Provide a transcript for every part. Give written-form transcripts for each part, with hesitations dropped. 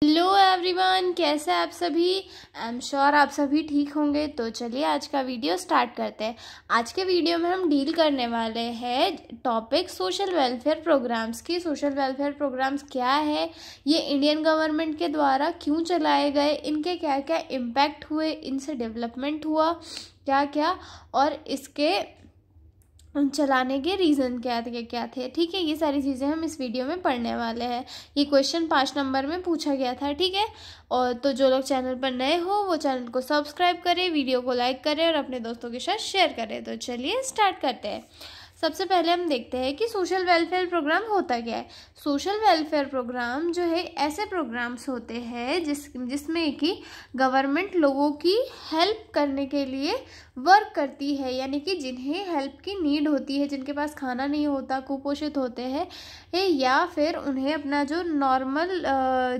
Hello everyone, कैसे आप सभी। आई एम श्योर आप सभी ठीक होंगे। तो चलिए आज का वीडियो स्टार्ट करते हैं। आज के वीडियो में हम डील करने वाले हैं टॉपिक सोशल वेलफेयर प्रोग्राम्स की। सोशल वेलफेयर प्रोग्राम्स क्या है, ये इंडियन गवर्नमेंट के द्वारा क्यों चलाए गए, इनके क्या क्या इम्पैक्ट हुए, इनसे डेवलपमेंट हुआ क्या क्या, और इसके चलाने के रीज़न क्या थे। ठीक है, ये सारी चीज़ें हम इस वीडियो में पढ़ने वाले हैं। ये क्वेश्चन 5 नंबर में पूछा गया था। ठीक है, और तो जो लोग चैनल पर नए हो वो चैनल को सब्सक्राइब करें, वीडियो को लाइक करें और अपने दोस्तों के साथ शेयर करें। तो चलिए स्टार्ट करते हैं। सबसे पहले हम देखते हैं कि सोशल वेलफेयर प्रोग्राम होता क्या है। सोशल वेलफेयर प्रोग्राम जो है ऐसे प्रोग्राम्स होते हैं जिसमें कि गवर्नमेंट लोगों की हेल्प करने के लिए वर्क करती है, यानी कि जिन्हें हेल्प की नीड होती है, जिनके पास खाना नहीं होता, कुपोषित होते हैं, या फिर उन्हें अपना जो नॉर्मल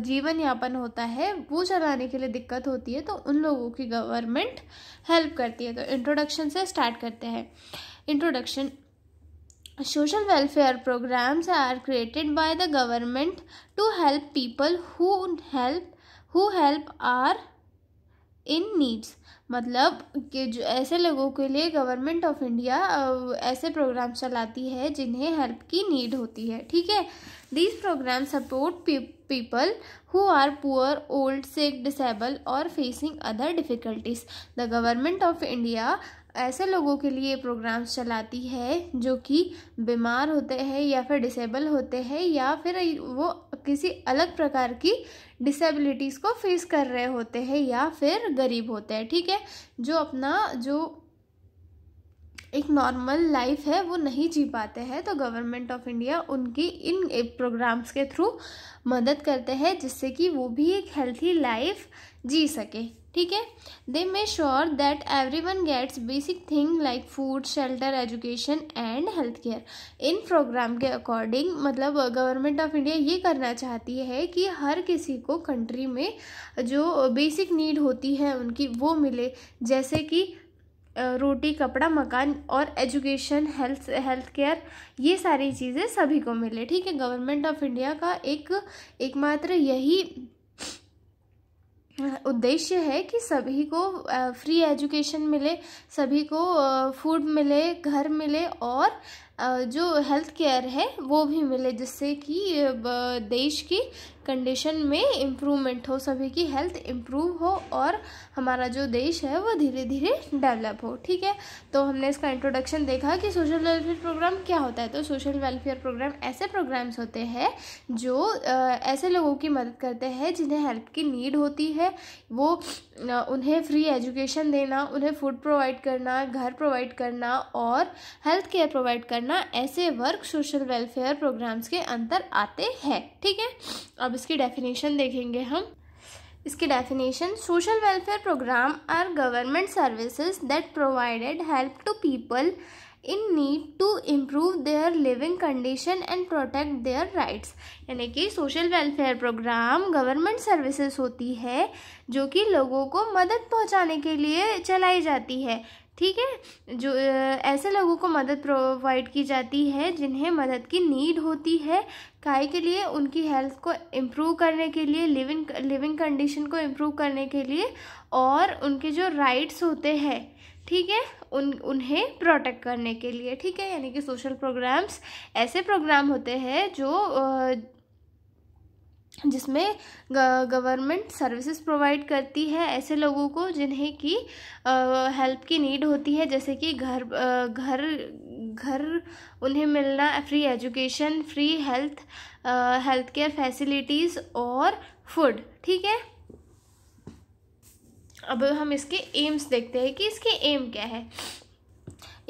जीवन यापन होता है वो चलाने के लिए दिक्कत होती है, तो उन लोगों की गवर्नमेंट हेल्प करती है। तो इंट्रोडक्शन से स्टार्ट करते हैं। Introduction. Social welfare programs are created by the government to help people who help are in needs। मतलब कि जो ऐसे लोगों के लिए गवर्नमेंट ऑफ इंडिया ऐसे प्रोग्राम चलाती है जिन्हें हेल्प की नीड होती है। ठीक है, these program support people who are poor, old, sick, disabled और facing other difficulties। The government of India ऐसे लोगों के लिए प्रोग्राम्स चलाती है जो कि बीमार होते हैं या फिर डिसेबल होते हैं या फिर वो किसी अलग प्रकार की डिसेबिलिटीज़ को फेस कर रहे होते हैं या फिर गरीब होते हैं। ठीक है, जो अपना जो एक नॉर्मल लाइफ है वो नहीं जी पाते हैं, तो गवर्नमेंट ऑफ इंडिया उनकी इन प्रोग्राम्स के थ्रू मदद करते हैं जिससे कि वो भी एक हेल्थी लाइफ जी सके। ठीक है, they make sure that everyone gets basic thing like food, shelter, education and health care. इन प्रोग्राम के अकॉर्डिंग मतलब गवर्नमेंट ऑफ इंडिया ये करना चाहती है कि हर किसी को कंट्री में जो बेसिक नीड होती है उनकी वो मिले, जैसे कि रोटी, कपड़ा, मकान और एजुकेशन, हेल्थ केयर, ये सारी चीज़ें सभी को मिले। ठीक है, गवर्नमेंट ऑफ इंडिया का एकमात्र यही उद्देश्य है कि सभी को फ्री एजुकेशन मिले, सभी को फूड मिले, घर मिले और जो हेल्थ केयर है वो भी मिले, जिससे कि देश की कंडीशन में इम्प्रूवमेंट हो, सभी की हेल्थ इम्प्रूव हो और हमारा जो देश है वो धीरे धीरे डेवलप हो। ठीक है, तो हमने इसका इंट्रोडक्शन देखा कि सोशल वेलफेयर प्रोग्राम क्या होता है। तो सोशल वेलफेयर प्रोग्राम ऐसे प्रोग्राम्स होते हैं जो ऐसे लोगों की मदद करते हैं जिन्हें हेल्प की नीड होती है। वो उन्हें फ्री एजुकेशन देना, उन्हें फूड प्रोवाइड करना, घर प्रोवाइड करना और हेल्थ केयर प्रोवाइड करना, ऐसे वर्क सोशल वेलफेयर प्रोग्राम्स के अंदर आते हैं। ठीक है, अब इसकी डेफिनेशन देखेंगे हम। इसकी definition: social welfare program are government services that provided help to people in need to improve their living condition and protect their rights. यानी कि social welfare program government services होती है जो कि लोगों को मदद पहुंचाने के लिए चलाई जाती है। ठीक है, जो ऐसे लोगों को मदद प्रोवाइड की जाती है जिन्हें मदद की नीड होती है, काहे के लिए, उनकी हेल्थ को इम्प्रूव करने के लिए, लिविंग कंडीशन को इम्प्रूव करने के लिए और उनके जो राइट्स होते हैं, ठीक है, उन्हें प्रोटेक्ट करने के लिए। ठीक है, यानी कि सोशल प्रोग्राम्स ऐसे प्रोग्राम होते हैं जो जिसमें गवर्नमेंट सर्विसेज प्रोवाइड करती है ऐसे लोगों को जिन्हें की हेल्प की नीड होती है, जैसे कि घर उन्हें मिलना, free education, free health care facilities और फूड। ठीक है, अब हम इसके एम्स देखते हैं कि इसके एम क्या है।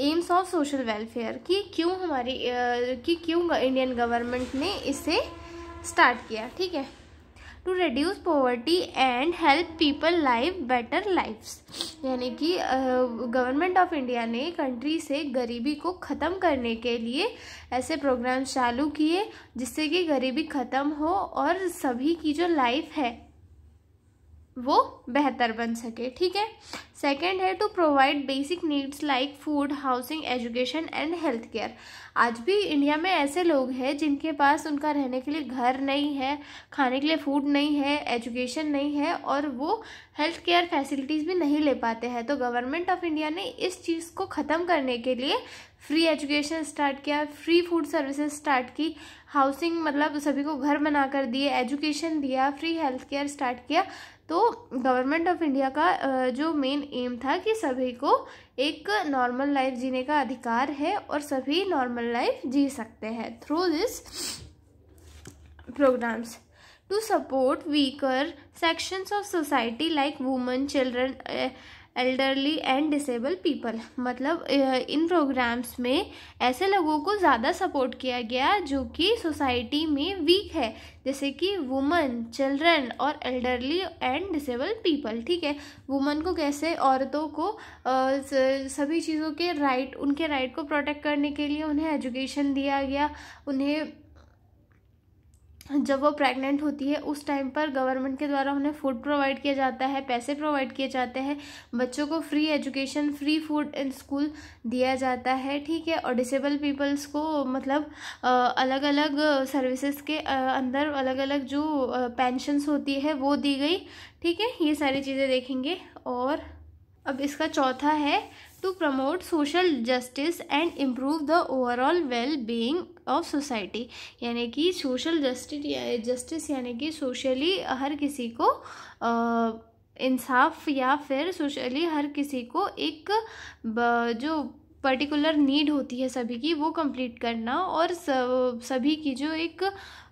एम्स ऑफ सोशल वेलफेयर कि क्यों इंडियन गवर्नमेंट ने इसे स्टार्ट किया। ठीक है, to reduce poverty and help people live better lifes. यानी कि गवर्नमेंट ऑफ इंडिया ने कंट्री से गरीबी को ख़त्म करने के लिए ऐसे प्रोग्राम चालू किए जिससे कि गरीबी ख़त्म हो और सभी की जो लाइफ है वो बेहतर बन सके। ठीक है। सेकेंड है to provide basic needs like food, housing, education and health care. आज भी इंडिया में ऐसे लोग हैं जिनके पास उनका रहने के लिए घर नहीं है, खाने के लिए फूड नहीं है, एजुकेशन नहीं है और वो हेल्थ केयर फैसिलिटीज़ भी नहीं ले पाते हैं। तो गवर्नमेंट ऑफ इंडिया ने इस चीज़ को ख़त्म करने के लिए फ्री एजुकेशन स्टार्ट किया, फ्री फूड सर्विसेज स्टार्ट की, हाउसिंग मतलब सभी को घर बना कर दिए, एजुकेशन दिया, फ्री हेल्थ केयर स्टार्ट किया। तो गवर्नमेंट ऑफ इंडिया का जो मेन एम था कि सभी को एक नॉर्मल लाइफ जीने का अधिकार है और सभी नॉर्मल लाइफ जी सकते हैं through this programs to support weaker sections of society like women, children, elderly and disable people. मतलब इन प्रोग्राम्स में ऐसे लोगों को ज़्यादा सपोर्ट किया गया जो कि सोसाइटी में वीक है, जैसे कि वुमन, चिल्ड्रन और एल्डरली एंड डिसेबल पीपल। ठीक है। वुमन को कैसे, औरतों को सभी चीज़ों के राइट, उनके राइट को प्रोटेक्ट करने के लिए उन्हें एजुकेशन दिया गया। उन्हें जब वो प्रेग्नेंट होती है उस टाइम पर गवर्नमेंट के द्वारा उन्हें फूड प्रोवाइड किया जाता है, पैसे प्रोवाइड किए जाते हैं, बच्चों को free education, free food in school दिया जाता है। ठीक है। और डिसेबल पीपल्स को मतलब अलग अलग सर्विसेज के अंदर अलग अलग जो पेंशन्स होती है वो दी गई। ठीक है। ये सारी चीज़ें देखेंगे। और अब इसका चौथा है to promote social justice and improve the overall well being of society. यानी कि सोशल जस्टिस यानी कि सोशली हर किसी को इंसाफ या फिर सोशली हर किसी को एक जो पर्टिकुलर नीड होती है सभी की वो कंप्लीट करना और सभी की जो एक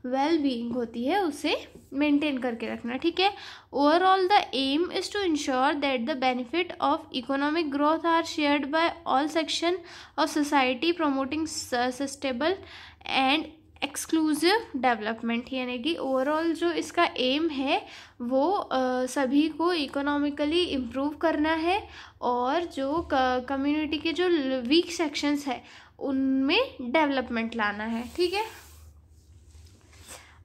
वेल बीइंग होती है उसे मेंटेन करके रखना। ठीक है। Overall the aim is to ensure that the benefit of economic growth are shared by all section of society, promoting sustainable and exclusive development. यानी कि ओवरऑल जो इसका एम है वो सभी को इकोनॉमिकली इम्प्रूव करना है और जो कम्युनिटी के जो वीक सेक्शंस है उनमें डेवलपमेंट लाना है। ठीक है।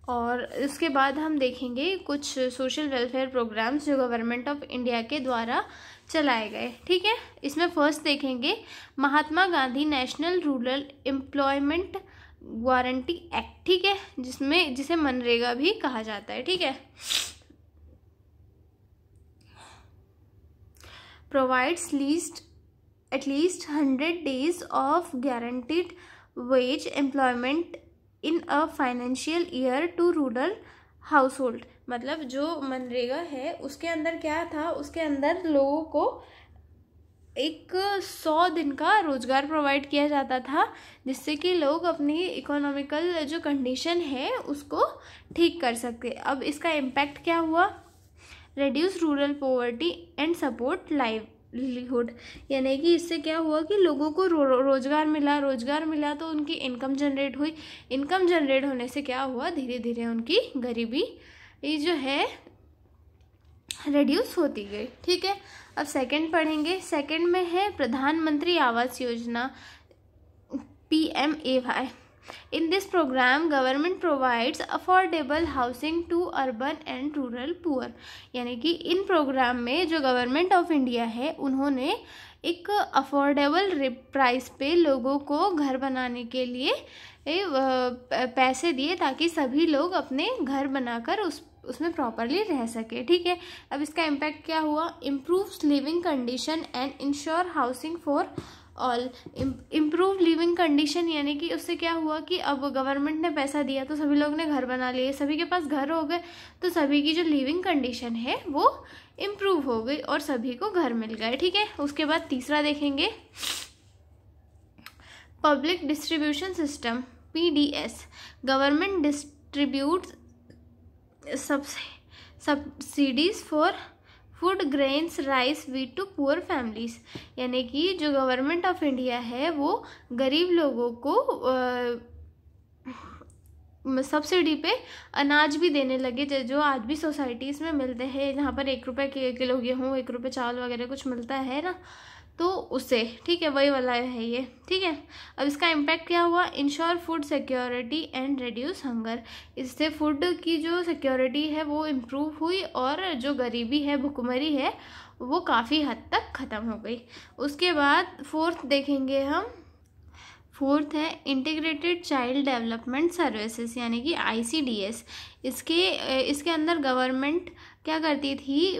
और इसके बाद हम देखेंगे कुछ सोशल वेलफेयर प्रोग्राम्स जो गवर्नमेंट ऑफ इंडिया के द्वारा चलाए गए। ठीक है। इसमें फर्स्ट देखेंगे Mahatma Gandhi national rural employment guarantee act. ठीक है। जिसे मनरेगा भी कहा जाता है। ठीक है। Provides at least 100 days of guaranteed wage employment in a financial year to rural household। मतलब जो मनरेगा है उसके अंदर क्या था, उसके अंदर लोगों को एक 100 दिन का रोजगार प्रोवाइड किया जाता था जिससे कि लोग अपनी इकोनॉमिकल जो कंडीशन है उसको ठीक कर सकते। अब इसका इम्पैक्ट क्या हुआ, reduce rural poverty and support livelihood. यानी कि इससे क्या हुआ कि लोगों को रोजगार मिला तो उनकी इनकम जनरेट हुई, इनकम जनरेट होने से क्या हुआ, धीरे धीरे उनकी गरीबी ये जो है रिड्यूस होती गई। ठीक है। अब सेकंड पढ़ेंगे। सेकंड में है प्रधानमंत्री Awas Yojana PMAY। In this program government provides affordable housing to urban and rural poor. यानी कि इन प्रोग्राम में जो गवर्नमेंट ऑफ इंडिया है उन्होंने एक अफोर्डेबल प्राइस पे लोगों को घर बनाने के लिए पैसे दिए ताकि सभी लोग अपने घर बनाकर उसमें प्रॉपरली रह सके। ठीक है। अब इसका इम्पैक्ट क्या हुआ, improves living condition and ensure housing for all. Improve living condition यानी कि उससे क्या हुआ कि अब गवर्नमेंट ने पैसा दिया तो सभी लोग ने घर बना लिए, सभी के पास घर हो गए तो सभी की जो लिविंग कंडीशन है वो इम्प्रूव हो गई और सभी को घर मिल गए। ठीक है। उसके बाद तीसरा देखेंगे public distribution system PDS। Government distribute subsidies for food, grains, rice, wheat to poor families. यानी कि जो गवर्नमेंट ऑफ इंडिया है वो गरीब लोगों को सब्सिडी पे अनाज भी देने लगे जो आज भी सोसाइटीज़ में मिलते हैं, जहाँ पर 1 रुपये किलो गेहूँ, 1 रुपये चावल वगैरह कुछ मिलता है ना, तो उसे, ठीक है, वही वाला है ये, ठीक है। अब इसका इम्पैक्ट क्या हुआ, ensure food security and reduce hunger. इससे फूड की जो सिक्योरिटी है वो इम्प्रूव हुई और जो गरीबी है, भुखमरी है, वो काफ़ी हद तक ख़त्म हो गई। उसके बाद फोर्थ देखेंगे हम, फोर्थ है इंटीग्रेटेड चाइल्ड डेवलपमेंट सर्विसेज यानी कि ICDS। इसके अंदर गवर्नमेंट क्या करती थी,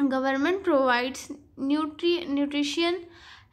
government provides nutrition,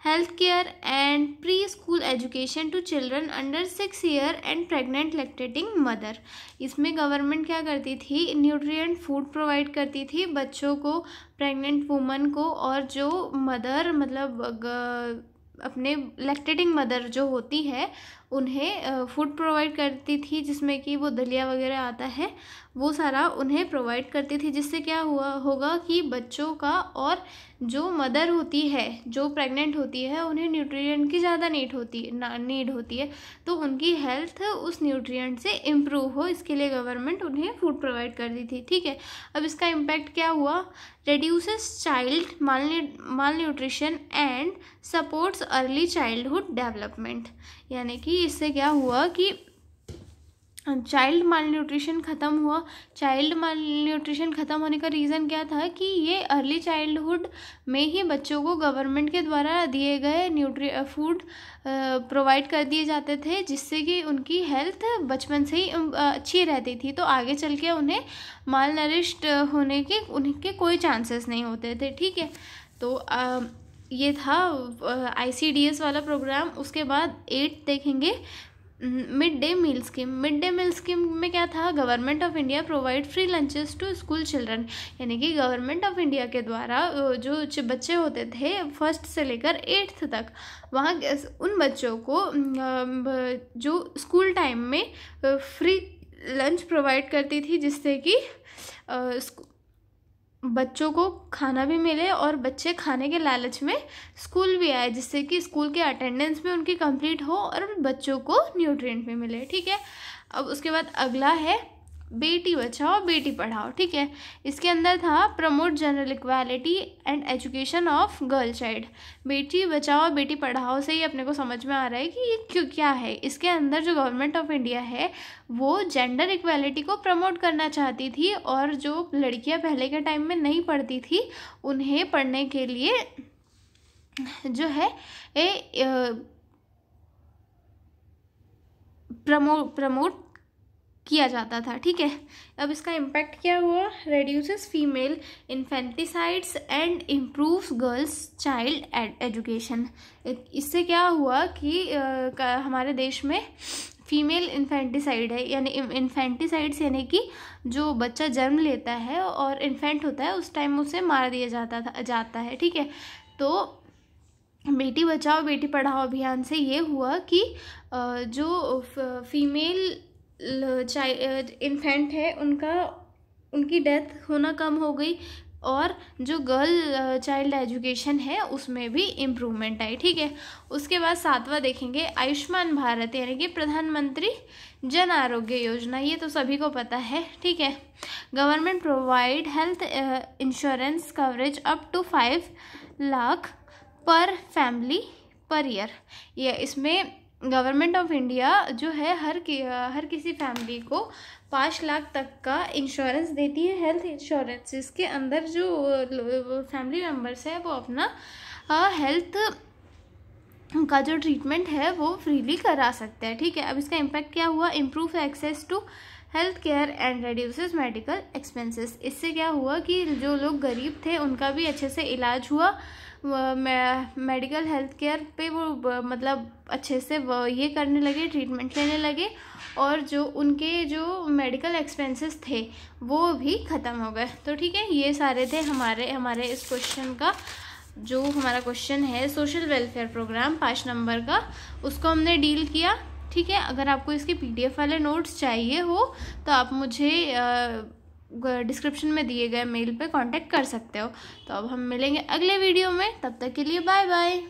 health care and pre school education to children under 6 year and pregnant lactating mother. इसमें गवर्नमेंट क्या करती थी, न्यूट्रिएंट फूड प्रोवाइड करती थी बच्चों को, प्रेग्नेंट वुमन को, और जो मदर मतलब अपने लैक्टेटिंग मदर जो होती है उन्हें फूड प्रोवाइड करती थी, जिसमें कि वो दलिया वगैरह आता है वो सारा उन्हें प्रोवाइड करती थी। जिससे क्या होगा कि बच्चों का और जो मदर होती है, जो प्रेग्नेंट होती है, उन्हें न्यूट्रिएंट की ज़्यादा नीड होती है, तो उनकी हेल्थ उस न्यूट्रिएंट से इम्प्रूव हो, इसके लिए गवर्नमेंट उन्हें फूड प्रोवाइड करती थी, ठीक है। अब इसका इम्पैक्ट क्या हुआ, reduces child malnutrition and supports early childhood development। यानी कि इससे क्या हुआ कि चाइल्ड मालन्यूट्रिशन ख़त्म हुआ। चाइल्ड मालन्यूट्रिशन ख़त्म होने का रीज़न क्या था कि ये अर्ली चाइल्डहुड में ही बच्चों को गवर्नमेंट के द्वारा दिए गए फूड प्रोवाइड कर दिए जाते थे, जिससे कि उनकी हेल्थ बचपन से ही अच्छी रहती थी, तो आगे चल के उन्हें माल नरिश्ड होने के उनके कोई चांसेस नहीं होते थे, ठीक है। तो ये था ICDS वाला प्रोग्राम। उसके बाद 8 देखेंगे, mid day meal scheme. Mid day meal scheme में क्या था, government of India provide free lunches to school children. यानी कि गवर्नमेंट ऑफ इंडिया के द्वारा जो बच्चे होते थे 1st से लेकर 8th तक, वहाँ उन बच्चों को जो स्कूल टाइम में फ्री लंच प्रोवाइड करती थी, जिससे कि बच्चों को खाना भी मिले और बच्चे खाने के लालच में स्कूल भी आए, जिससे कि स्कूल के अटेंडेंस भी उनकी कंप्लीट हो और बच्चों को न्यूट्रिएंट भी मिले, ठीक है। अब उसके बाद अगला है बेटी बचाओ बेटी पढ़ाओ, ठीक है। इसके अंदर था promote general equality and education of girl child. Beti Bachao Beti Padhao से ही अपने को समझ में आ रहा है कि ये क्या है। इसके अंदर जो गवर्नमेंट ऑफ इंडिया है वो जेंडर इक्वालिटी को प्रमोट करना चाहती थी, और जो लड़कियां पहले के टाइम में नहीं पढ़ती थी उन्हें पढ़ने के लिए जो है प्रमोट किया जाता था, ठीक है। अब इसका इम्पैक्ट क्या हुआ, reduces female infanticides and improves girls child education. इससे क्या हुआ कि हमारे देश में फीमेल इन्फेंटिसाइड है, यानी इन्फेंटिसाइड्स यानी कि जो बच्चा जन्म लेता है और इन्फेंट होता है उस टाइम उसे मार दिया जाता है, ठीक है। तो बेटी बचाओ बेटी पढ़ाओ अभियान से ये हुआ कि जो फीमेल इन्फेंट है उनकी डेथ होना कम हो गई, और जो गर्ल चाइल्ड एजुकेशन है उसमें भी इम्प्रूवमेंट आई, ठीक है। उसके बाद 7वां देखेंगे आयुष्मान भारत, यानी कि प्रधानमंत्री जन आरोग्य योजना। ये तो सभी को पता है, ठीक है। Government provide health insurance coverage up to 5 lakh per family per year. ये इसमें गवर्नमेंट ऑफ इंडिया जो है हर किसी फैमिली को 5 लाख तक का इंश्योरेंस देती है, हेल्थ इंश्योरेंस, जिसके अंदर जो फैमिली मेम्बर्स है वो अपना हेल्थ का जो ट्रीटमेंट है वो फ्रीली करा सकते हैं, ठीक है। अब इसका इम्पैक्ट क्या हुआ, improve access to health care and reduces medical expenses. इससे क्या हुआ कि जो लोग गरीब थे उनका भी अच्छे से इलाज हुआ, मेडिकल हेल्थ केयर पे वो मतलब अच्छे से ये करने लगे, ट्रीटमेंट लेने लगे, और जो उनके जो मेडिकल एक्सपेंसेस थे वो भी ख़त्म हो गए। तो ठीक है, ये सारे थे हमारे इस क्वेश्चन का, जो हमारा क्वेश्चन है सोशल वेलफेयर प्रोग्राम 5 नंबर का, उसको हमने डील किया, ठीक है। अगर आपको इसके PDF वाले नोट्स चाहिए हो तो आप मुझे डिस्क्रिप्शन में दिए गए मेल पे कांटेक्ट कर सकते हो। तो अब हम मिलेंगे अगले वीडियो में, तब तक के लिए बाय बाय।